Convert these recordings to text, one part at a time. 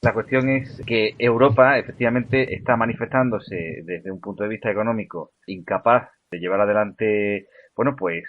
La cuestión es que Europa efectivamente está manifestándose desde un punto de vista económico incapaz de llevar adelante, bueno, pues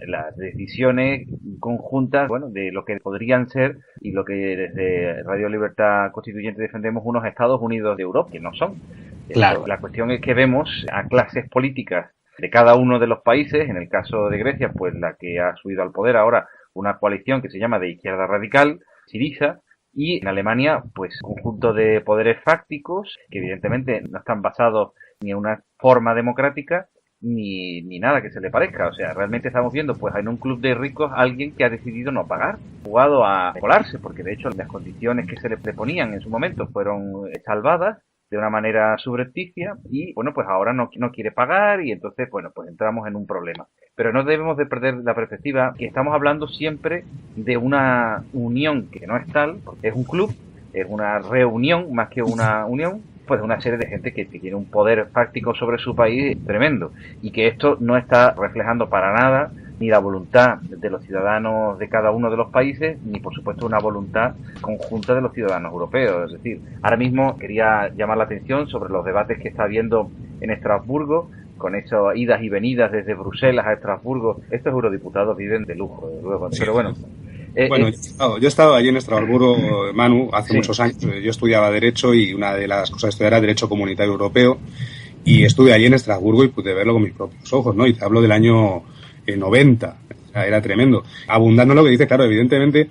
las decisiones conjuntas, bueno, de lo que podrían ser y lo que desde Radio Libertad Constituyente defendemos unos Estados Unidos de Europa, que no son. Claro. La cuestión es que vemos a clases políticas de cada uno de los países, en el caso de Grecia, pues la que ha subido al poder ahora una coalición que se llama de izquierda radical, Syriza, y en Alemania, pues un conjunto de poderes fácticos que evidentemente no están basados ni en una forma democrática ni nada que se le parezca. O sea, realmente estamos viendo pues en un club de ricos alguien que ha decidido no pagar, jugado a colarse, porque de hecho las condiciones que se le ponían en su momento fueron salvadas de una manera subrepticia y bueno, pues ahora no quiere pagar y entonces bueno, pues entramos en un problema. Pero no debemos de perder la perspectiva que estamos hablando siempre de una unión que no es tal, porque es un club, es una reunión más que una unión, pues de una serie de gente que tiene un poder fáctico sobre su país tremendo y que esto no está reflejando para nada ni la voluntad de los ciudadanos de cada uno de los países, ni por supuesto una voluntad conjunta de los ciudadanos europeos. Es decir, ahora mismo quería llamar la atención sobre los debates que está habiendo en Estrasburgo, con esas idas y venidas desde Bruselas a Estrasburgo. Estos eurodiputados viven de lujo, desde luego, pero bueno. Yo he estado allí en Estrasburgo, Manu, hace muchos años. Yo estudiaba Derecho y una de las cosas que estudiaba era Derecho Comunitario Europeo y estuve allí en Estrasburgo y pude verlo con mis propios ojos, ¿no? Y te hablo del año 90, o sea, era tremendo. Abundando en lo que dice, claro, evidentemente,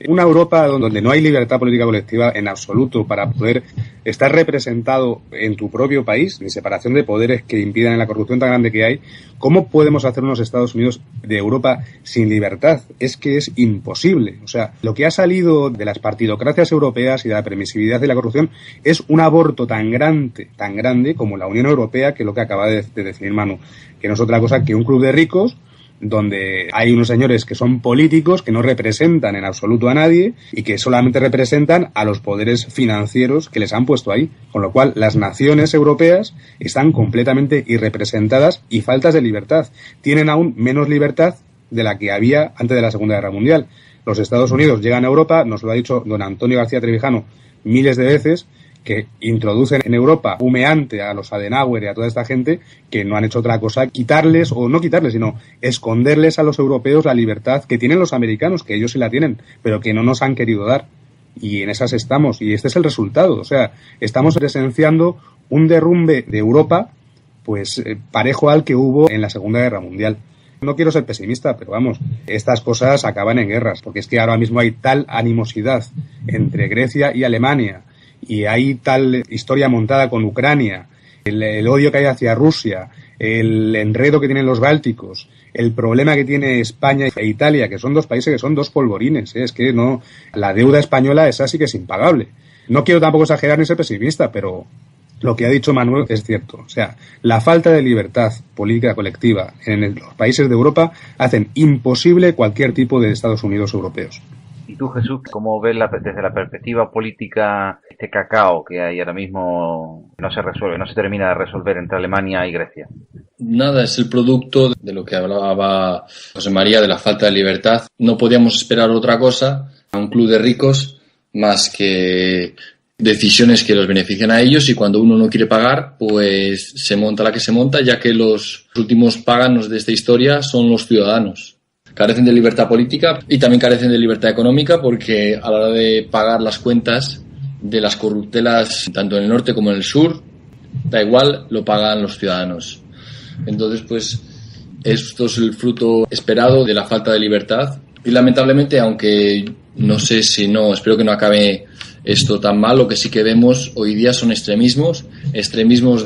una Europa donde no hay libertad política colectiva en absoluto para poder estar representado en tu propio país, ni separación de poderes que impidan la corrupción tan grande que hay, ¿cómo podemos hacer unos Estados Unidos de Europa sin libertad? Es que es imposible. O sea, lo que ha salido de las partidocracias europeas y de la permisividad de la corrupción es un aborto tan grande como la Unión Europea, que es lo que acaba de definir Manu, que no es otra cosa que un club de ricos donde hay unos señores que son políticos, que no representan en absoluto a nadie y que solamente representan a los poderes financieros que les han puesto ahí. Con lo cual, las naciones europeas están completamente irrepresentadas y faltas de libertad. Tienen aún menos libertad de la que había antes de la Segunda Guerra Mundial. Los Estados Unidos llegan a Europa, nos lo ha dicho don Antonio García Trevijano miles de veces, que introducen en Europa humeante a los Adenauer y a toda esta gente que no han hecho otra cosa, quitarles, o no quitarles, sino esconderles a los europeos la libertad que tienen los americanos, que ellos sí la tienen, pero que no nos han querido dar. Y en esas estamos, y este es el resultado. O sea, estamos presenciando un derrumbe de Europa, pues parejo al que hubo en la Segunda Guerra Mundial. No quiero ser pesimista, pero vamos, estas cosas acaban en guerras, porque es que ahora mismo hay tal animosidad entre Grecia y Alemania, y hay tal historia montada con Ucrania, el odio que hay hacia Rusia, el enredo que tienen los bálticos, el problema que tiene España e Italia, que son dos países que son dos polvorines, es que no, la deuda española esa sí que es impagable. No quiero tampoco exagerar ni ser pesimista, pero lo que ha dicho Manuel es cierto. O sea, la falta de libertad política colectiva en los países de Europa hacen imposible cualquier tipo de Estados Unidos europeos. ¿Y tú, Jesús, cómo ves desde la perspectiva política este cacao que hay ahora mismo no se resuelve, no se termina de resolver entre Alemania y Grecia? Nada, es el producto de lo que hablaba José María, de la falta de libertad. No podíamos esperar otra cosa a un club de ricos más que decisiones que los benefician a ellos, y cuando uno no quiere pagar, pues se monta la que se monta, ya que los últimos páganos de esta historia son los ciudadanos. Carecen de libertad política y también carecen de libertad económica, porque a la hora de pagar las cuentas de las corruptelas, tanto en el norte como en el sur, da igual, lo pagan los ciudadanos. Entonces, pues, esto es el fruto esperado de la falta de libertad. Y lamentablemente, aunque no sé si no, espero que no acabe esto tan mal, lo que sí que vemos hoy día son extremismos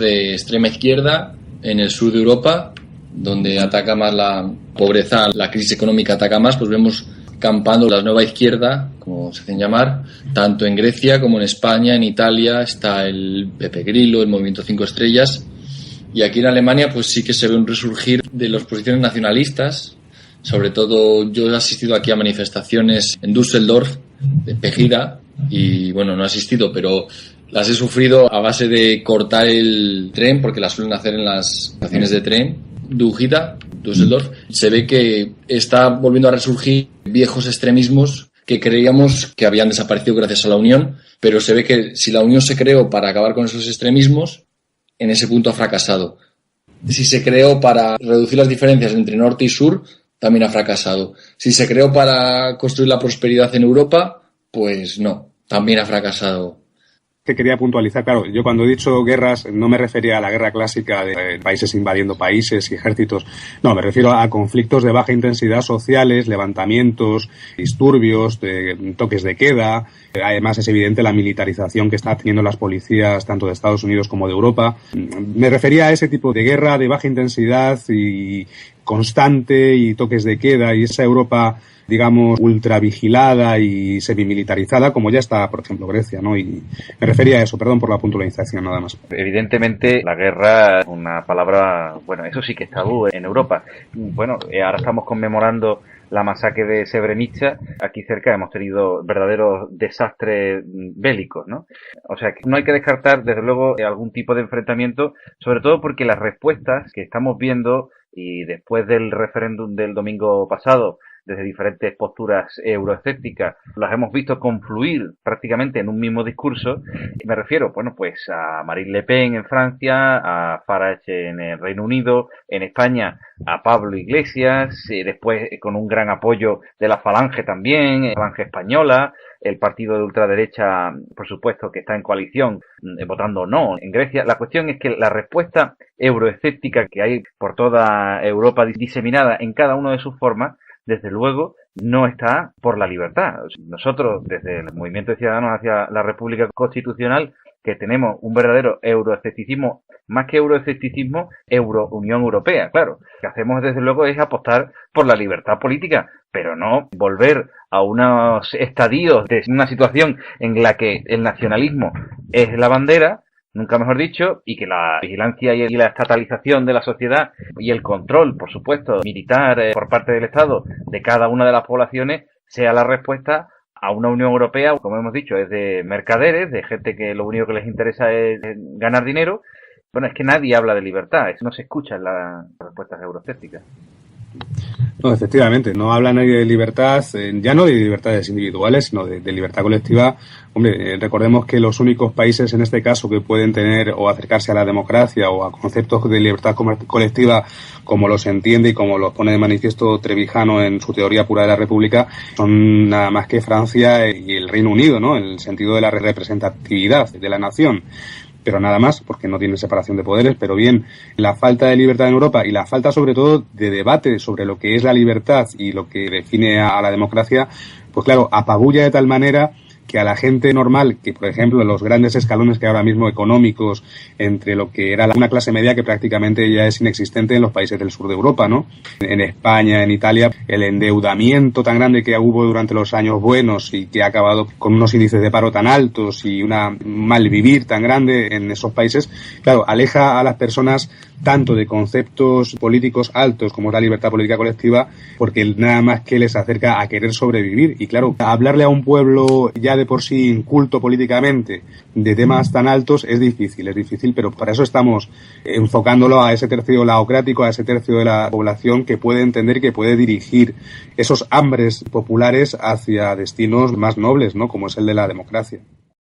de extrema izquierda en el sur de Europa, donde ataca más la pobreza, la crisis económica ataca más, pues vemos campando la nueva izquierda, como se hacen llamar, tanto en Grecia como en España, en Italia está el Pepe Grillo, el Movimiento 5 Estrellas, y aquí en Alemania pues sí que se ve un resurgir de las posiciones nacionalistas. Sobre todo yo he asistido aquí a manifestaciones en Düsseldorf, de Pegida, y bueno, no he asistido, pero las he sufrido a base de cortar el tren, porque las suelen hacer en las estaciones de tren. Düsseldorf, se ve que está volviendo a resurgir viejos extremismos que creíamos que habían desaparecido gracias a la Unión, pero se ve que si la Unión se creó para acabar con esos extremismos, en ese punto ha fracasado. Si se creó para reducir las diferencias entre norte y sur, también ha fracasado. Si se creó para construir la prosperidad en Europa, pues no, también ha fracasado. Que quería puntualizar, claro, yo cuando he dicho guerras no me refería a la guerra clásica de países invadiendo países y ejércitos, no, me refiero a conflictos de baja intensidad sociales, levantamientos, disturbios, toques de queda. Además es evidente la militarización que están teniendo las policías tanto de Estados Unidos como de Europa. Me refería a ese tipo de guerra de baja intensidad y constante y toques de queda y esa Europa, digamos, ultravigilada y semimilitarizada, como ya está, por ejemplo, Grecia, ¿no? Y me refería a eso, perdón por la puntualización, nada más. Evidentemente, la guerra es una palabra, bueno, eso sí que es tabú en Europa. Bueno, ahora estamos conmemorando la masacre de Srebrenica. Aquí cerca hemos tenido verdaderos desastres bélicos, ¿no? O sea, que no hay que descartar, desde luego, algún tipo de enfrentamiento, sobre todo porque las respuestas que estamos viendo, y después del referéndum del domingo pasado, desde diferentes posturas euroescépticas, las hemos visto confluir prácticamente en un mismo discurso. Me refiero, bueno, pues a Marine Le Pen en Francia, a Farage en el Reino Unido, en España a Pablo Iglesias, después con un gran apoyo de la Falange también, Falange española, el partido de ultraderecha, por supuesto, que está en coalición, votando no en Grecia. La cuestión es que la respuesta euroescéptica que hay por toda Europa diseminada en cada una de sus formas, desde luego, no está por la libertad. Nosotros, desde el Movimiento de Ciudadanos hacia la República Constitucional, que tenemos un verdadero euroescepticismo, más que euroescepticismo, Unión Europea, claro. Lo que hacemos, desde luego, es apostar por la libertad política, pero no volver a unos estadios de una situación en la que el nacionalismo es la bandera, nunca mejor dicho, y que la vigilancia y la estatalización de la sociedad y el control, por supuesto, militar por parte del Estado de cada una de las poblaciones sea la respuesta a una Unión Europea, como hemos dicho, es de mercaderes, de gente que lo único que les interesa es ganar dinero. Bueno, es que nadie habla de libertad, eso no se escucha en las respuestas euroescépticas. No, efectivamente, no habla nadie de libertad, ya no de libertades individuales, sino de libertad colectiva. Hombre, recordemos que los únicos países en este caso que pueden tener o acercarse a la democracia o a conceptos de libertad colectiva como los entiende y como los pone de manifiesto Trevijano en su teoría pura de la República son nada más que Francia y el Reino Unido, ¿no? En el sentido de la representatividad de la nación. Pero nada más, porque no tiene separación de poderes, pero bien, la falta de libertad en Europa y la falta sobre todo de debate sobre lo que es la libertad y lo que define a la democracia, pues claro, apabulla de tal manera que a la gente normal, que por ejemplo los grandes escalones que ahora mismo económicos entre lo que era una clase media que prácticamente ya es inexistente en los países del sur de Europa, ¿no? En España, en Italia, el endeudamiento tan grande que hubo durante los años buenos y que ha acabado con unos índices de paro tan altos y un malvivir tan grande en esos países, claro, aleja a las personas tanto de conceptos políticos altos como es la libertad política colectiva, porque nada más que les acerca a querer sobrevivir. Y claro, hablarle a un pueblo ya de por sí inculto políticamente de temas tan altos es difícil, pero para eso estamos enfocándolo a ese tercio laocrático, a ese tercio de la población que puede entender, que puede dirigir esos hambres populares hacia destinos más nobles, ¿no? Como es el de la democracia.